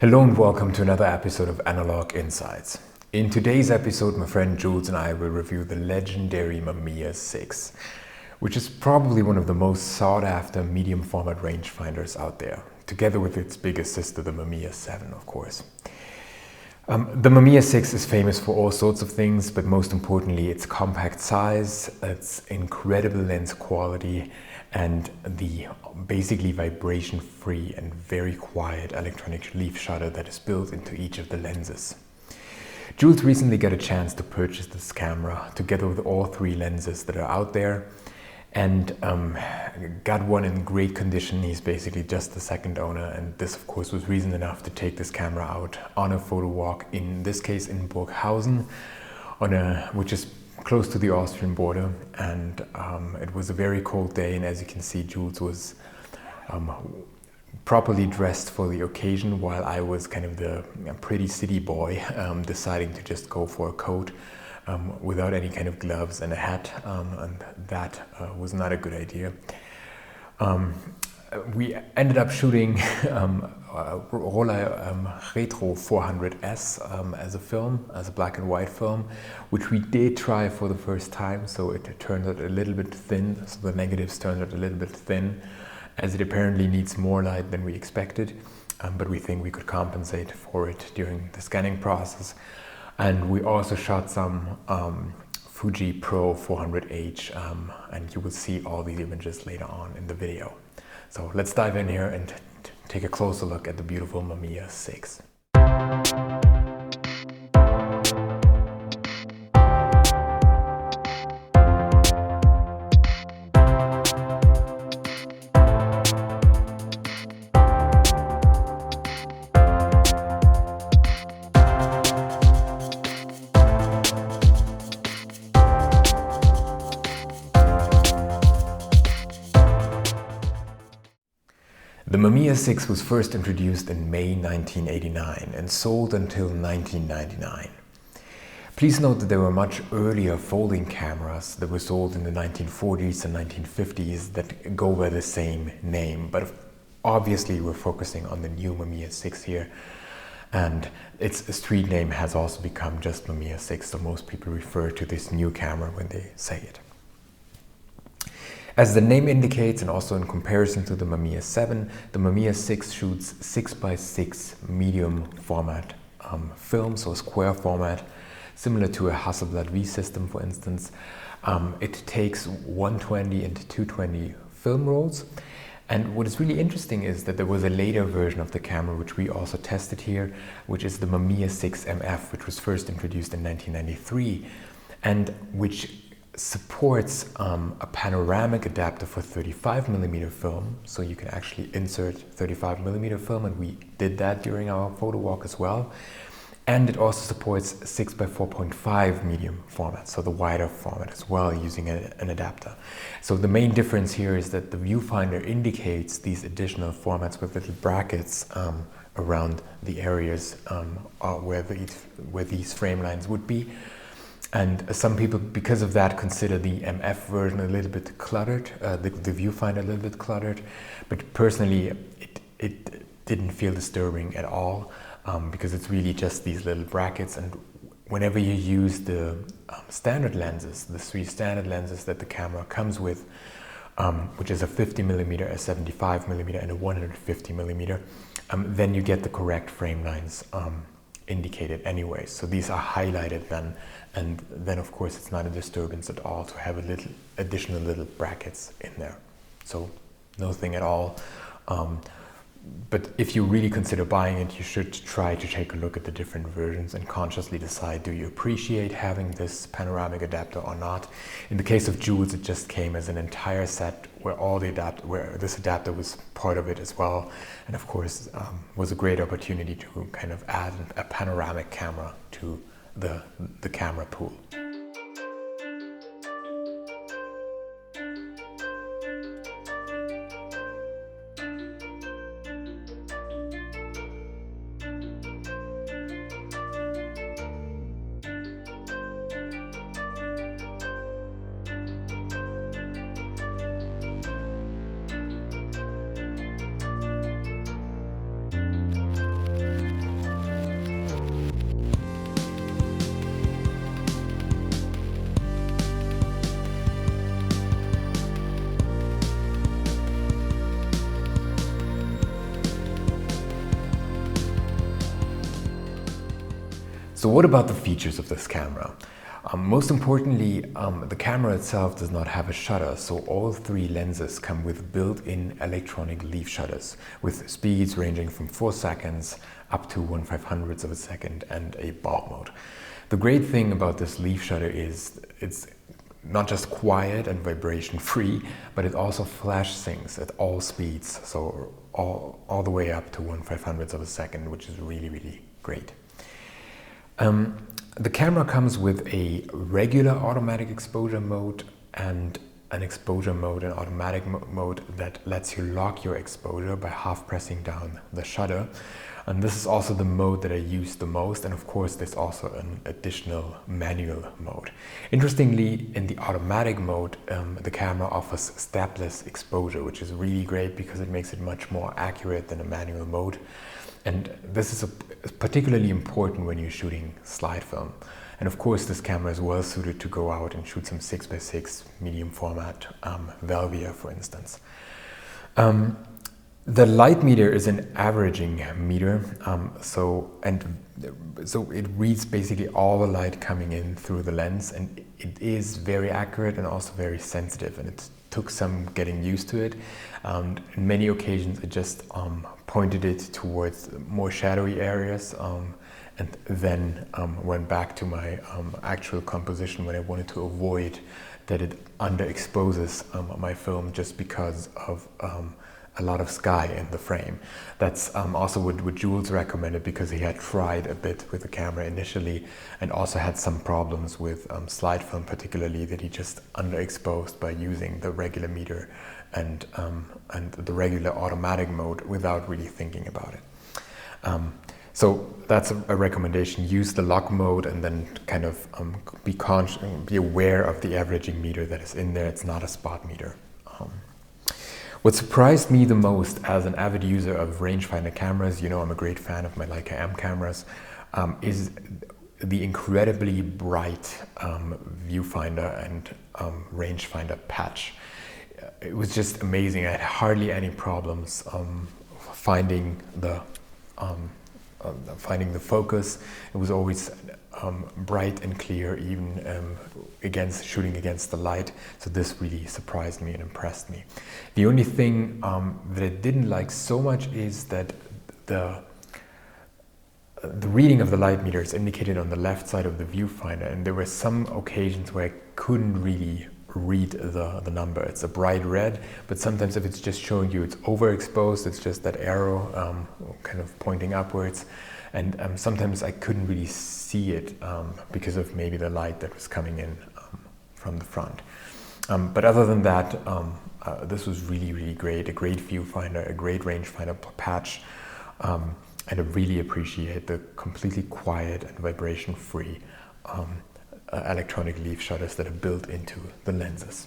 Hello and welcome to another episode of Analog Insights. In today's episode, my friend Jules and I will review the legendary Mamiya 6, which is probably one of the most sought after medium format rangefinders out there, together with its biggest sister, the Mamiya 7, of course. The Mamiya 6 is famous for all sorts of things, but most importantly its compact size, its incredible lens quality, and the basically vibration-free and very quiet electronic leaf shutter that is built into each of the lenses. Jules recently got a chance to purchase this camera together with all three lenses that are out there, and got one in great condition. He's basically just the second owner, and this of course was reason enough to take this camera out on a photo walk, in this case in Burghausen, which is close to the Austrian border. And it was a very cold day, and as you can see, Jules was properly dressed for the occasion, while I was kind of the pretty city boy, deciding to just go for a coat without any kind of gloves and a hat, and that was not a good idea. We ended up shooting Rollei Retro 400S as a film, as a black and white film, which we did try for the first time, so it turned out a little bit thin, so the negatives turned out a little bit thin, as it apparently needs more light than we expected, but we think we could compensate for it during the scanning process. And we also shot some Fuji Pro 400H, and you will see all these images later on in the video. So let's dive in here and take a closer look at the beautiful Mamiya 6. The Mamiya 6 was first introduced in May 1989 and sold until 1999. Please note that there were much earlier folding cameras that were sold in the 1940s and 1950s that go by the same name, but obviously we're focusing on the new Mamiya 6 here, and its street name has also become just Mamiya 6, so most people refer to this new camera when they say it. As the name indicates, and also in comparison to the Mamiya 7, the Mamiya 6 shoots 6x6 medium format film, so square format, similar to a Hasselblad V system, for instance. It takes 120 and 220 film rolls. And what is really interesting is that there was a later version of the camera, which we also tested here, which is the Mamiya 6 MF, which was first introduced in 1993, and which supports a panoramic adapter for 35mm film, so you can actually insert 35mm film, and we did that during our photo walk as well. And it also supports 6x4.5 medium format, so the wider format as well, using an adapter. So the main difference here is that the viewfinder indicates these additional formats with little brackets around the areas where these frame lines would be. And some people, because of that, consider the MF version a little bit cluttered, the viewfinder a little bit cluttered. But personally, it didn't feel disturbing at all, because it's really just these little brackets. And whenever you use the standard lenses, the three standard lenses that the camera comes with, which is a 50mm, a 75mm, and a 150mm, then you get the correct frame lines indicated anyway. So these are highlighted then, and then of course it's not a disturbance at all to have a little additional little brackets in there. So nothing at all. But if you really consider buying it, you should try to take a look at the different versions and consciously decide, do you appreciate having this panoramic adapter or not? In the case of Jules, it just came as an entire set where this adapter was part of it as well, and of course was a great opportunity to kind of add a panoramic camera to the camera pool. So what about the features of this camera? Most importantly, the camera itself does not have a shutter, so all three lenses come with built-in electronic leaf shutters with speeds ranging from 4 seconds up to 1/500th of a second and a bulb mode. The great thing about this leaf shutter is it's not just quiet and vibration free, but it also flash syncs at all speeds, so all the way up to 1/500th of a second, which is really, really great. The camera comes with a regular automatic exposure mode and an exposure mode, an automatic mode that lets you lock your exposure by half pressing down the shutter. And this is also the mode that I use the most, and of course there's also an additional manual mode. Interestingly, in the automatic mode, the camera offers stepless exposure, which is really great because it makes it much more accurate than a manual mode. And this is particularly important when you're shooting slide film. And of course this camera is well suited to go out and shoot some 6x6 medium format Velvia, for instance. The light meter is an averaging meter, so it reads basically all the light coming in through the lens, and it is very accurate and also very sensitive, and it took some getting used to it. In many occasions I just pointed it towards more shadowy areas and then went back to my actual composition when I wanted to avoid that it underexposes my film just because of a lot of sky in the frame. That's also what Jules recommended, because he had tried a bit with the camera initially and also had some problems with slide film, particularly that he just underexposed by using the regular meter and the regular automatic mode without really thinking about it. So that's a recommendation. Use the lock mode and then kind of be aware of the averaging meter that is in there. It's not a spot meter. What surprised me the most as an avid user of rangefinder cameras, you know I'm a great fan of my Leica M cameras, is the incredibly bright viewfinder and rangefinder patch. It was just amazing. I had hardly any problems finding the focus. It was always bright and clear, even shooting against the light. So this really surprised me and impressed me. The only thing that I didn't like so much is that the reading of the light meter is indicated on the left side of the viewfinder, and there were some occasions where I couldn't really read the number. It's a bright red, but sometimes if it's just showing you it's overexposed, it's just that arrow kind of pointing upwards, and sometimes I couldn't really see it because of maybe the light that was coming in from the front. But other than that, this was really, really great. A great viewfinder, a great rangefinder patch, and I really appreciate the completely quiet and vibration-free electronic leaf shutters that are built into the lenses.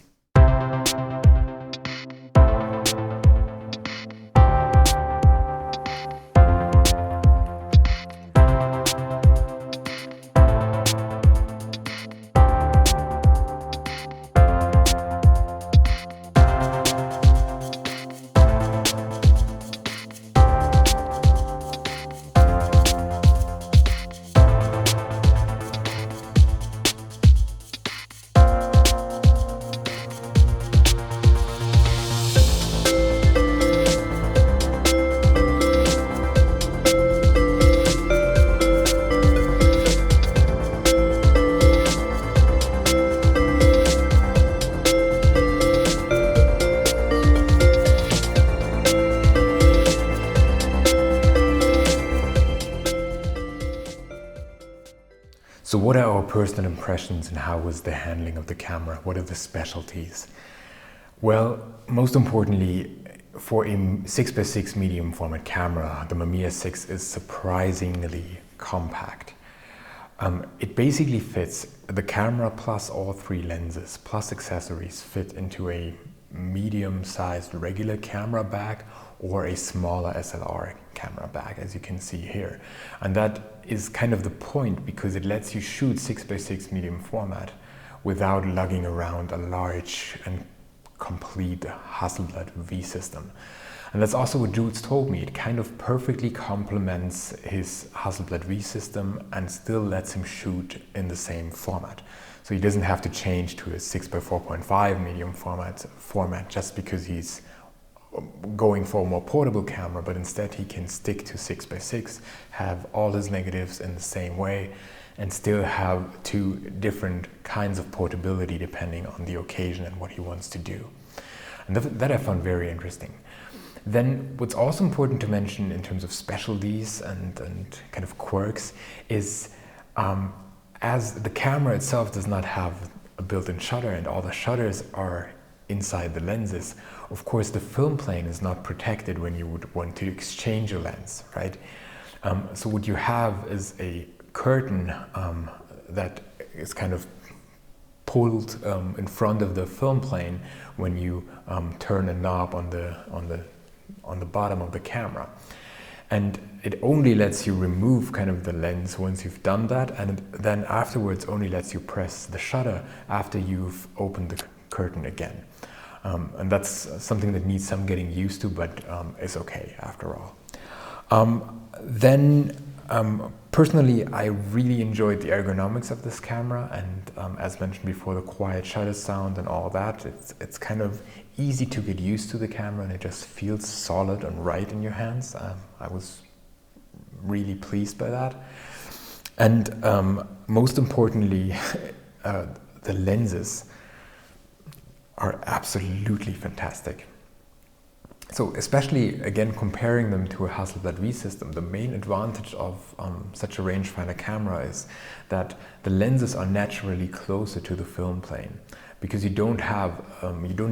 So what are our personal impressions and how was the handling of the camera? What are the specialties? Well, most importantly, for a 6x6 medium format camera, the Mamiya 6 is surprisingly compact. It basically fits, the camera plus all three lenses plus accessories fit into a medium-sized regular camera bag or a smaller SLR camera bag, as you can see here. And that is kind of the point, because it lets you shoot 6x6 medium format without lugging around a large and complete Hasselblad V system. And that's also what Jules told me. It kind of perfectly complements his Hasselblad V system and still lets him shoot in the same format. So he doesn't have to change to a 6x4.5 medium format just because he's going for a more portable camera, but instead he can stick to 6x6, have all his negatives in the same way, and still have two different kinds of portability depending on the occasion and what he wants to do. And that I found very interesting. Then what's also important to mention in terms of specialties and kind of quirks is as the camera itself does not have a built-in shutter and all the shutters are inside the lenses, of course the film plane is not protected when you would want to exchange a lens, right? So what you have is a curtain that is kind of pulled in front of the film plane when you turn a knob on the bottom of the camera. And it only lets you remove kind of the lens once you've done that, and then afterwards only lets you press the shutter after you've opened the curtain again. And that's something that needs some getting used to, but is okay after all. Personally, I really enjoyed the ergonomics of this camera, and as mentioned before, the quiet shutter sound and all that. It's kind of easy to get used to the camera, and it just feels solid and right in your hands. I was really pleased by that. And most importantly, the lenses are absolutely fantastic. So especially, again, comparing them to a Hasselblad V system, the main advantage of such a rangefinder camera is that the lenses are naturally closer to the film plane, because you don't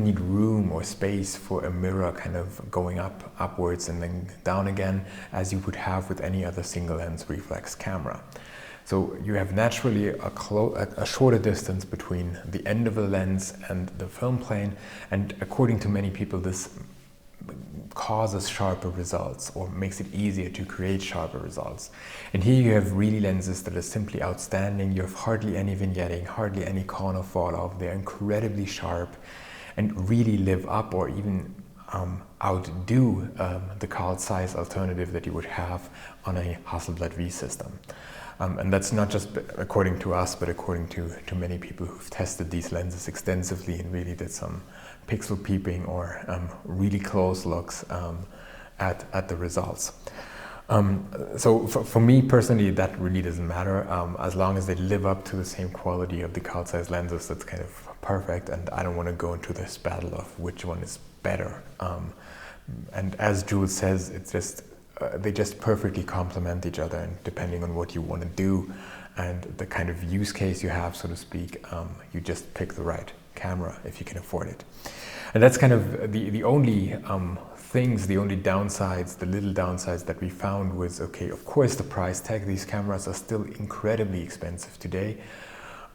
need room or space for a mirror kind of going upwards and then down again, as you would have with any other single lens reflex camera. So you have naturally a shorter distance between the end of the lens and the film plane, and according to many people, this causes sharper results or makes it easier to create sharper results. And here you have really lenses that are simply outstanding. You have hardly any vignetting, hardly any corner fall off. They're incredibly sharp and really live up or even outdo the Carl Zeiss alternative that you would have on a Hasselblad V system. And that's not just according to us, but according to many people who've tested these lenses extensively and really did some pixel peeping or really close looks at the results. So for me personally, that really doesn't matter. As long as they live up to the same quality of the Carl Zeiss lenses, that's kind of perfect, and I don't want to go into this battle of which one is better. And as Jules says, it's just they just perfectly complement each other, and depending on what you want to do and the kind of use case you have, so to speak, you just pick the right camera if you can afford it. And that's kind of the only things, the only downsides, the little downsides that we found was, okay, of course the price tag. These cameras are still incredibly expensive today,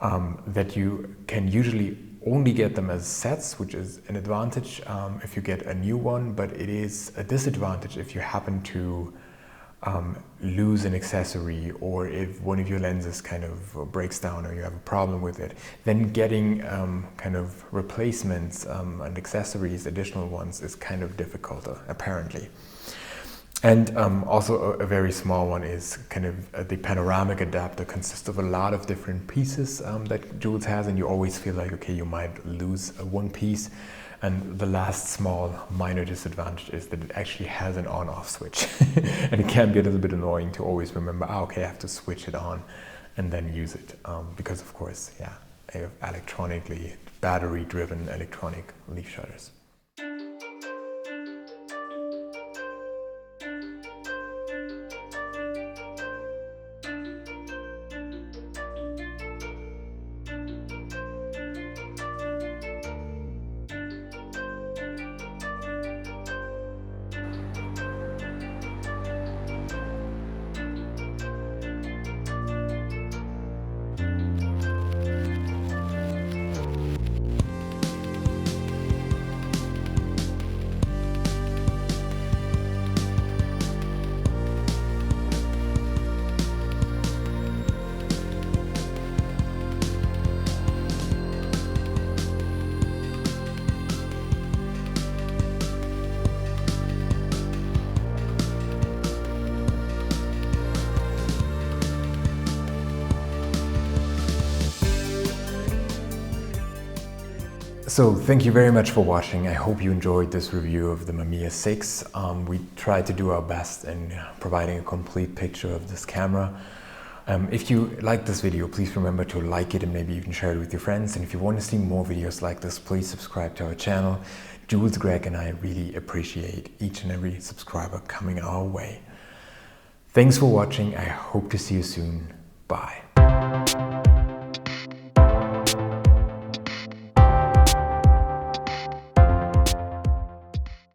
that you can usually only get them as sets, which is an advantage if you get a new one, but it is a disadvantage if you happen to lose an accessory, or if one of your lenses kind of breaks down or you have a problem with it. Then getting kind of replacements and accessories, additional ones, is kind of difficult apparently. And also a very small one is kind of the panoramic adapter consists of a lot of different pieces that Jules has, and you always feel like, okay, you might lose one piece. And the last small minor disadvantage is that it actually has an on-off switch. And it can be a little bit annoying to always remember, okay, I have to switch it on and then use it. Because of course, yeah, I have electronically, battery-driven electronic leaf shutters. So thank you very much for watching. I hope you enjoyed this review of the Mamiya 6. We tried to do our best in providing a complete picture of this camera. If you like this video, please remember to like it and maybe even share it with your friends. And if you want to see more videos like this, please subscribe to our channel. Jules, Greg and I really appreciate each and every subscriber coming our way. Thanks for watching. I hope to see you soon. Bye.